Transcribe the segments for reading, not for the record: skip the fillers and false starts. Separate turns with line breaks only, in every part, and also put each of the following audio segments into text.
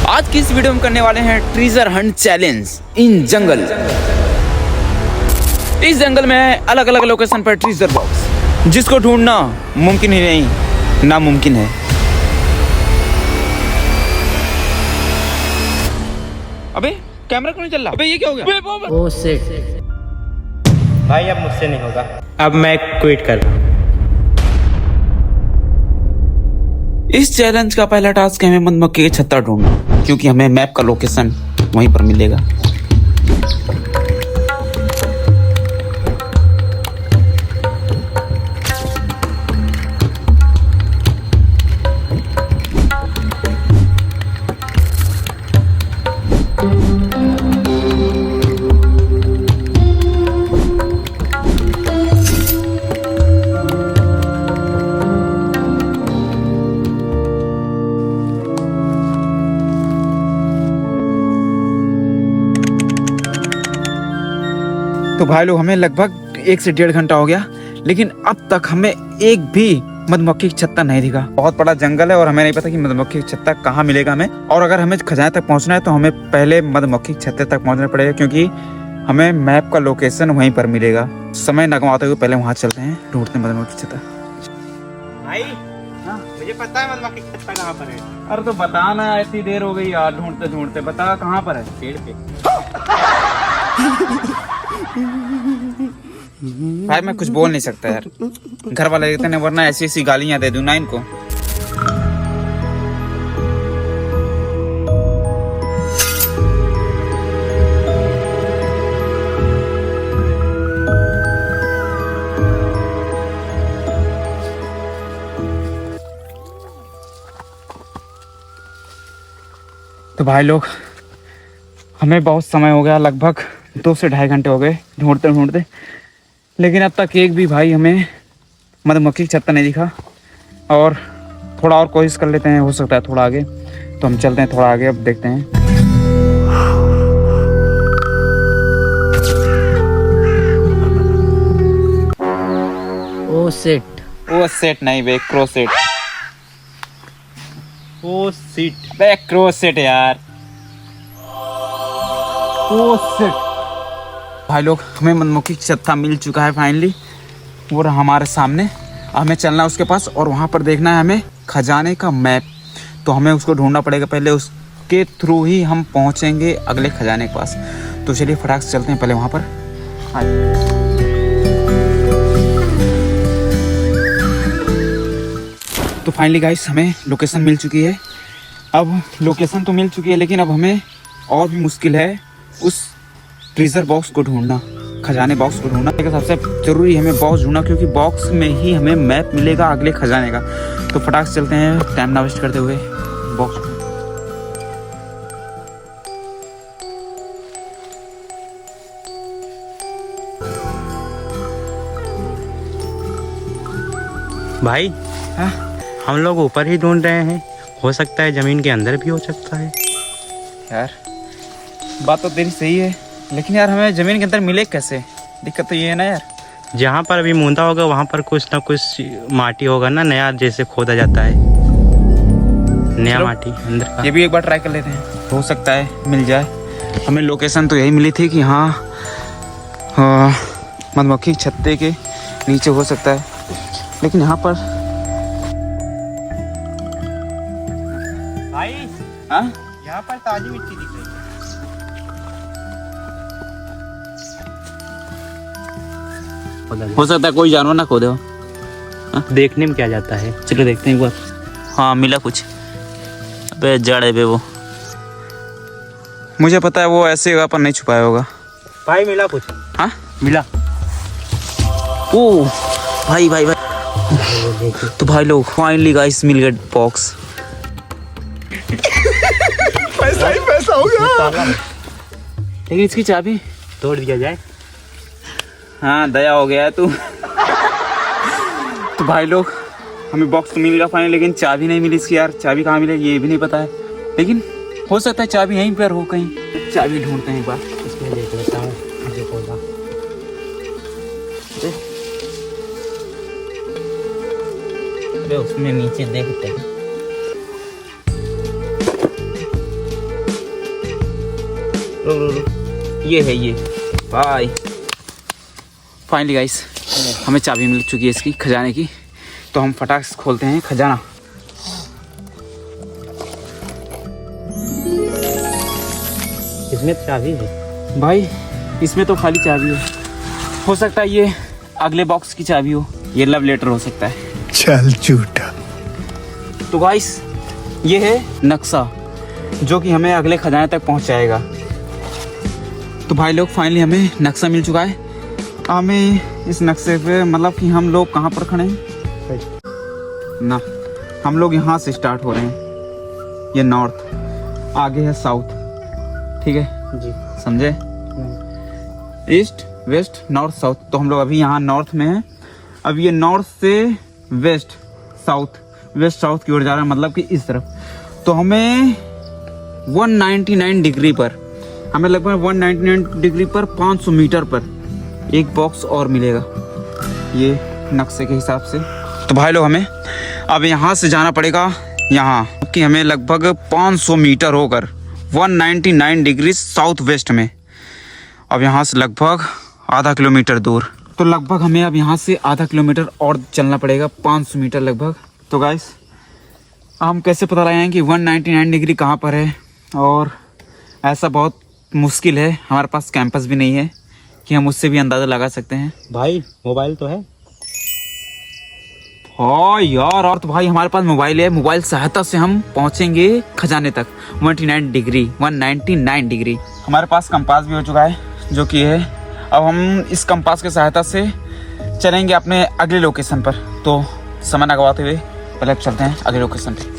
आज की इस वीडियो में करने वाले हैं ट्रेजर हंट चैलेंज इन जंगल। इस जंगल में अलग अलग लोकेशन पर ट्रेजर बॉक्स, जिसको ढूंढना मुमकिन ही नहीं नामुमकिन है। अबे कैमरा क्यों नहीं चल रहा? अबे ये क्या हो गया?
ओह शिट
भाई अब मुझसे नहीं होगा, अब मैं क्विट कर रहा हूँ।
इस चैलेंज का पहला टास्क है हमें मधुमक्खी की छत्ता ढूंढना, क्योंकि हमें मैप का लोकेशन वहीं पर मिलेगा। तो भाई लोग हमें लगभग 1 से 1.5 घंटा हो गया, लेकिन अब तक हमें एक भी मधुमक्खी की छत्ता नहीं दिखा। बहुत बड़ा जंगल है और हमें नहीं पता कि मधुमक्खी की छत्ता कहाँ मिलेगा हमें। और अगर हमें खजाने तक पहुँचना है तो हमें पहले मधुमक्खी की छत्ते तक पहुँचना पड़ेगा, क्योंकि हमें मैप का लोकेशन वहीं पर मिलेगा। समय न गंवाते हुए पहले वहाँ चलते हैं, ढूंढते हैं मधुमक्खी की छत्ता।
भाई मुझे पता है मधुमक्खी की छत्ता कहाँ पर है।
अरे तो बताना, ऐसी देर हो गई यार ढूंढते ढूंढते, बता कहाँ पर है?
पेड़ पे।
भाई मैं कुछ बोल नहीं सकता यार, घर वाले कहते हैं, वरना ऐसी ऐसी गालियां दे दूं ना इनको। तो भाई लोग हमें बहुत समय हो गया, लगभग 2 से 2.5 घंटे हो गए ढूंढते ढूंढते, लेकिन अब तक एक भी भाई हमें मधुमक्खी की छत्ता नहीं दिखा। और थोड़ा और कोशिश कर लेते हैं, हो सकता है थोड़ा आगे, तो हम चलते हैं थोड़ा आगे, अब देखते हैं।
ओह शिट
वो सेट नहीं बे, क्रो सेट।
ओ सीट।
बे क्रो सेट यार, ओ सेट। भाई लोग हमें मधुमक्खी की छत्ता मिल चुका है फाइनली, वो रहा हमारे सामने। हमें चलना है उसके पास और वहाँ पर देखना है हमें खजाने का मैप। तो हमें उसको ढूंढना पड़ेगा, पहले उसके थ्रू ही हम पहुँचेंगे अगले खजाने के पास। तो चलिए फटाक से चलते हैं पहले वहाँ पर। तो फाइनली गाइस हमें लोकेशन मिल चुकी है। अब लोकेशन तो मिल चुकी है, लेकिन अब हमें और भी मुश्किल है उस ट्रेजर बॉक्स को ढूंढना, खजाने बॉक्स को ढूंढना। लेकिन सबसे जरूरी हमें बॉक्स ढूंढना, क्योंकि बॉक्स में ही हमें मैप मिलेगा अगले खजाने का। तो फटाक से चलते हैं टाइम ना वेस्ट करते हुए बॉक्स।
भाई
हाँ?
हम लोग ऊपर ही ढूंढ रहे हैं, हो सकता है जमीन के अंदर भी हो सकता है।
यार बात तो तेरी सही है, लेकिन यार हमें जमीन के अंदर मिले कैसे? दिक्कत तो ये है ना यार।
जहाँ पर अभी मूंदा होगा वहाँ पर कुछ ना कुछ माटी होगा ना, नया जैसे खोदा जाता है, नया माटी अंदर का।
ये भी एक बार ट्राई कर लेते हैं, हो सकता है मिल जाए। हमें लोकेशन तो यही मिली थी कि हाँ मधुमक्खी के छत्ते के नीचे हो सकता है, लेकिन यहाँ पर
भाई
हाँ
यहाँ पर ताजी मिट्टी दिख रही है।
हो सकता है कोई जानवर ना खोदे हो।
देखने में क्या जाता है,
चलो देखते हैं एक बार। हाँ मिला कुछ। अबे जड़ है बे वो, मुझे पता है वो ऐसे जगह पर नहीं छुपाया होगा।
भाई मिला कुछ।
हाँ
मिला।
ओ भाई भाई भाई, तो भाई लोग फाइनली गाइस मिल गए बॉक्स। पैसा ही पैसा हो गया। लेकिन इसकी चाबी
तोड़ दिया जाए।
हाँ दया हो गया है तू। तो भाई लोग हमें बॉक्स तो मिल गया फाइनल, लेकिन चाबी नहीं मिली इसकी यार। चाबी कहाँ मिले ये भी नहीं पता है, लेकिन हो सकता है चाबी यहीं पर हो कहीं। चाबी ढूंढते हैं एक बार।
इसमें देख लेता हूँ, मुझे खोला।
उसमें नीचे देखते हैं। ये है ये बाय। फाइनली गाइस हमें चाबी मिल चुकी है इसकी खजाने की, तो हम फटाक से खोलते हैं खजाना।
इसमें चाबी है
भाई, इसमें तो खाली चाबी है। हो सकता है ये अगले बॉक्स की चाबी हो, ये लव लेटर हो सकता है।
चल झूठा।
तो गाइस ये है नक्शा जो कि हमें अगले खजाने तक पहुंचाएगा। तो भाई लोग फाइनली हमें नक्शा मिल चुका है। हमें इस नक्शे पे मतलब कि हम लोग कहाँ पर खड़े हैं ना, हम लोग यहाँ से स्टार्ट हो रहे हैं। ये नॉर्थ, आगे है साउथ, ठीक है
जी।
समझे? East west north south. तो हम लोग अभी यहाँ नॉर्थ में हैं। अब ये नॉर्थ से वेस्ट साउथ की ओर जा रहा है, मतलब कि इस तरफ। तो हमें 199 डिग्री पर, हमें लगभग 199 डिग्री पर 500 मीटर पर एक बॉक्स और मिलेगा ये नक्शे के हिसाब से। तो भाई लोग हमें अब यहाँ से जाना पड़ेगा यहाँ, कि हमें लगभग 500 मीटर होकर 199 डिग्री साउथ वेस्ट में, अब यहाँ से लगभग आधा किलोमीटर दूर। तो लगभग हमें अब यहाँ से आधा किलोमीटर और चलना पड़ेगा, 500 मीटर लगभग। तो गाइस हम कैसे पता लगाएं कि 199 डिग्री कहाँ पर है? और ऐसा बहुत मुश्किल है, हमारे पास कैंपस भी नहीं है कि हम उससे भी अंदाज़ा लगा सकते हैं।
भाई मोबाइल तो है?
हाँ यार, और तो भाई हमारे पास मोबाइल है। मोबाइल सहायता से हम पहुंचेंगे खजाने तक 199 डिग्री। हमारे पास कंपास भी हो चुका है जो कि है। अब हम इस कंपास की सहायता से चलेंगे अपने अगले लोकेशन पर। तो समय न गवाते हुए पहले चलते हैं अगले लोकेशन पे।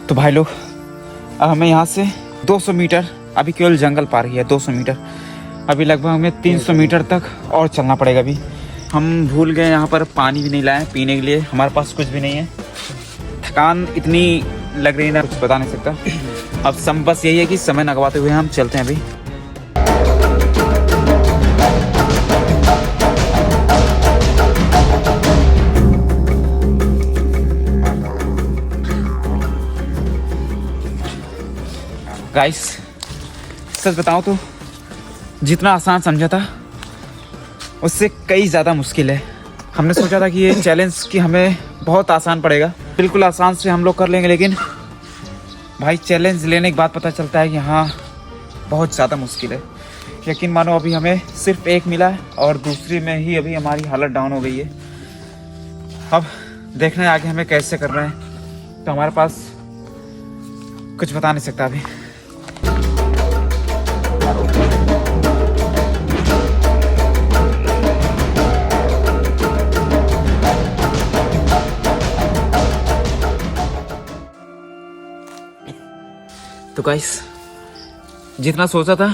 तो भाई लोग अब हमें यहाँ से 200 मीटर, अभी केवल जंगल पार ही है 200 मीटर, अभी लगभग हमें 300 मीटर तक और चलना पड़ेगा। अभी हम भूल गए यहाँ पर पानी भी नहीं लाए पीने के लिए, हमारे पास कुछ भी नहीं है। थकान इतनी लग रही है ना, कुछ बता नहीं सकता। अब सब बस यही है कि समय न गवाते हुए हम चलते हैं अभी। गाइस सच बताऊं तो जितना आसान समझा था उससे कई ज़्यादा मुश्किल है। हमने सोचा था कि ये चैलेंज कि हमें बहुत आसान पड़ेगा, बिल्कुल आसान से हम लोग कर लेंगे, लेकिन भाई चैलेंज लेने के बाद पता चलता है कि हाँ बहुत ज़्यादा मुश्किल है। यकीन मानो अभी हमें सिर्फ एक मिला है और दूसरी में ही अभी हमारी हालत डाउन हो गई है। अब देखना है आगे हमें कैसे करना है, तो हमारे पास कुछ बता नहीं सकता अभी। तो गाइस जितना सोचा था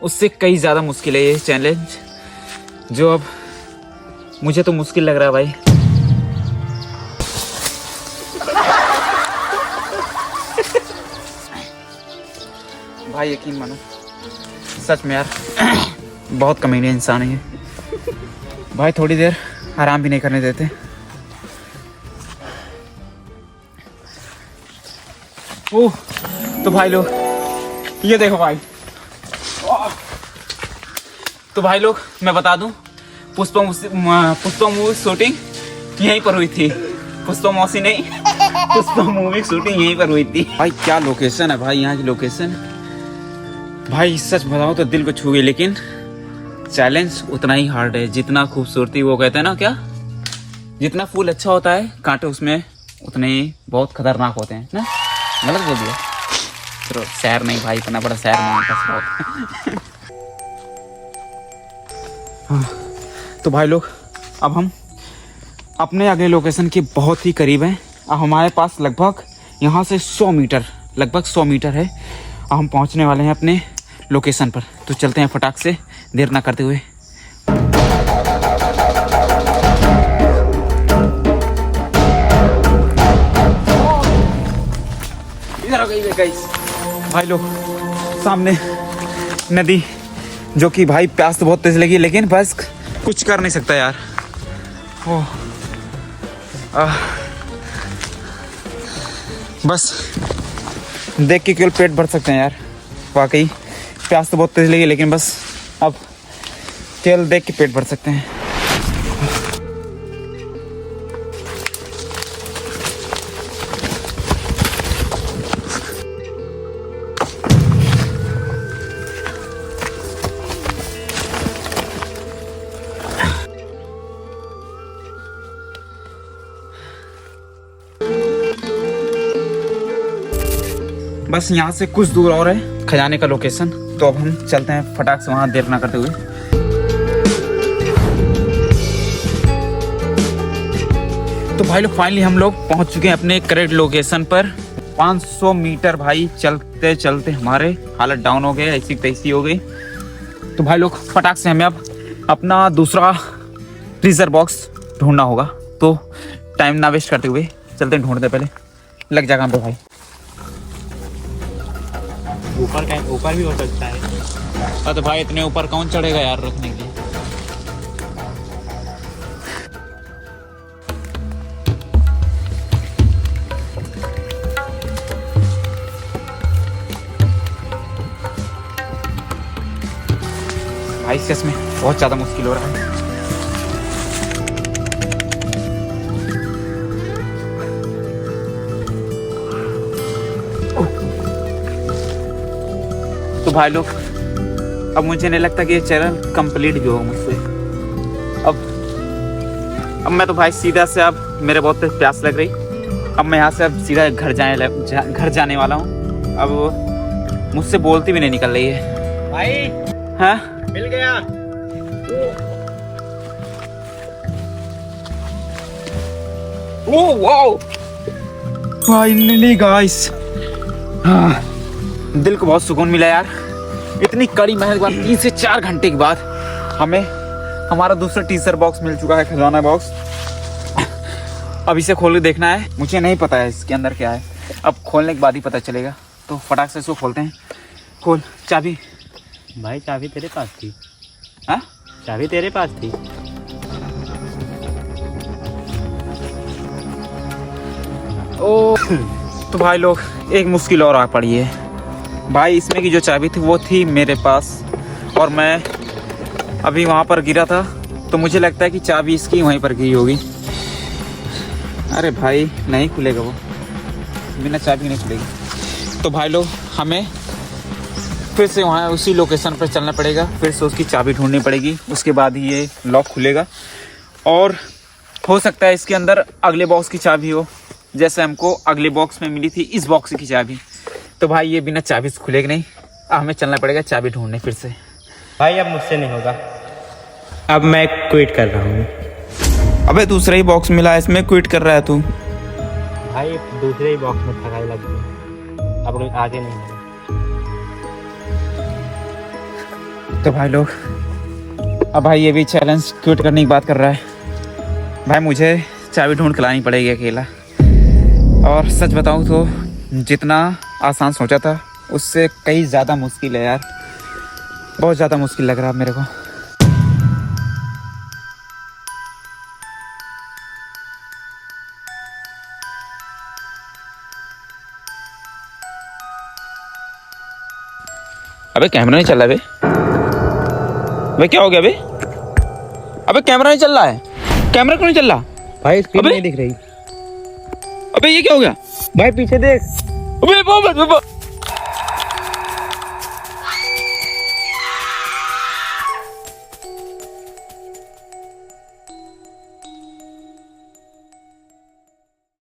उससे कई ज़्यादा मुश्किल है ये चैलेंज, जो अब मुझे तो मुश्किल लग रहा है भाई। भाई यकीन मानो सच में यार बहुत कमीने इंसान है ये भाई, थोड़ी देर आराम भी नहीं करने देते। ओह तो भाई लोग ये देखो भाई, तो भाई लोग मैं बता दूं पुष्पा मूवी शूटिंग यहीं पर हुई थी। पुष्पा मौसी नहीं, पुष्पा मूवी शूटिंग यहीं पर हुई थी। भाई क्या लोकेशन है भाई, यहाँ की लोकेशन भाई सच बताऊं तो दिल को छू गई। लेकिन चैलेंज उतना ही हार्ड है जितना खूबसूरती, वो कहते हैं ना क्या, जितना फूल अच्छा होता है कांटे उसमें उतने ही बहुत खतरनाक होते हैं ना। गलत बोल दिया, चलो शहर नहीं भाई, इतना बड़ा शहर नहीं। हाँ तो भाई लोग अब हम अपने अगले लोकेशन के बहुत ही करीब हैं। अब हमारे पास लगभग यहाँ से 100 मीटर, लगभग 100 मीटर है। अब हम पहुँचने वाले हैं अपने लोकेशन पर, तो चलते हैं फटाक से देर ना करते हुए। गई है गाइस। भाई लोग सामने नदी, जो कि भाई प्यास तो बहुत तेज लगी, लेकिन बस कुछ कर नहीं सकता यार। बस देख के केवल पेट भर सकते हैं यार। वाकई प्यास तो बहुत तेज लगी, लेकिन बस अब केवल देख के पेट भर सकते हैं। बस यहाँ से कुछ दूर और है खजाने का लोकेशन, तो अब हम चलते हैं फटाक से वहाँ, देर ना करते हुए। तो भाई लोग फाइनली हम लोग पहुँच चुके हैं अपने करेक्ट लोकेशन पर। 500 मीटर भाई चलते चलते हमारे हालत डाउन हो गए, ऐसी तैसी हो गई। तो भाई लोग फटाक से हमें अब अपना दूसरा फ्रीजर बॉक्स ढूंढना होगा, तो टाइम ना वेस्ट करते हुए चलते हैं ढूंढते। पहले लग जा काम पे भाई।
ऊपर भी हो सकता है।
तो भाई इतने ऊपर कौन चढ़ेगा यार रखने के लिए। भाई सच में बहुत ज्यादा मुश्किल हो रहा है। तो भाई लोग अब मुझे नहीं लगता कि ये चैनल कंप्लीट भी होगा मुझसे। अब मैं तो भाई सीधा से, अब मेरे बहुत प्यास लग रही, अब मैं यहाँ से अब सीधा घर जाने वाला हूँ। अब मुझसे बोलती भी नहीं निकल रही है
भाई।
हाँ
मिल गया।
Oh wow, finally guys. हाँ, दिल को बहुत सुकून मिला यार। इतनी कड़ी मेहनत के बाद 3 से 4 घंटे के बाद हमें हमारा दूसरा टीजर बॉक्स मिल चुका है, खजाना बॉक्स। अब इसे खोल के देखना है। मुझे नहीं पता है इसके अंदर क्या है, अब खोलने के बाद ही पता चलेगा। तो फटाक से इसको खोलते हैं। खोल चाबी।
भाई चाबी तेरे पास थी।
हाँ
चाबी तेरे पास थी।
ओ तो भाई लोग एक मुश्किल और आ पड़ी है भाई। इसमें की जो चाबी थी वो थी मेरे पास, और मैं अभी वहाँ पर गिरा था, तो मुझे लगता है कि चाबी इसकी वहीं पर गिरी होगी। अरे भाई नहीं खुलेगा वो, बिना चाबी नहीं खुलेगी। तो भाई लोग हमें फिर से वहाँ उसी लोकेशन पर चलना पड़ेगा, फिर से उसकी चाबी ढूंढनी पड़ेगी, उसके बाद ही ये लॉक खुलेगा। और हो सकता है इसके अंदर अगले बॉक्स की चाबी हो, जैसे हमको अगले बॉक्स में मिली थी इस बॉक्स की चाबी। तो भाई ये बिना चाबी से खुलेगा नहीं, हमें चलना पड़ेगा चाबी ढूंढने फिर से।
भाई अब मुझसे नहीं होगा, अब मैं क्विट कर रहा हूँ।
अबे दूसरा ही बॉक्स मिला, इसमें क्विट कर रहा है तू।
भाई दूसरे ही बॉक्स में थकाई लग गई, अब आगे नहीं है।
तो भाई लोग अब भाई ये भी चैलेंज क्विट करने की बात कर रहा है। भाई मुझे चाबी ढूंढ के लानी पड़ेगी अकेला, और सच बताऊँ तो जितना आसान सोचा था उससे कहीं ज़्यादा मुश्किल है यार। बहुत ज़्यादा मुश्किल लग रहा है मेरे को। अबे कैमरा नहीं चल रहा है अबे क्या हो गया अबे? अबे कैमरा नहीं चल रहा है, कैमरा क्यों नहीं चल रहा
भाई स्क्रीन
अबे?
नहीं दिख रही।
अबे ये क्या हो गया
भाई पीछे देख।
अबे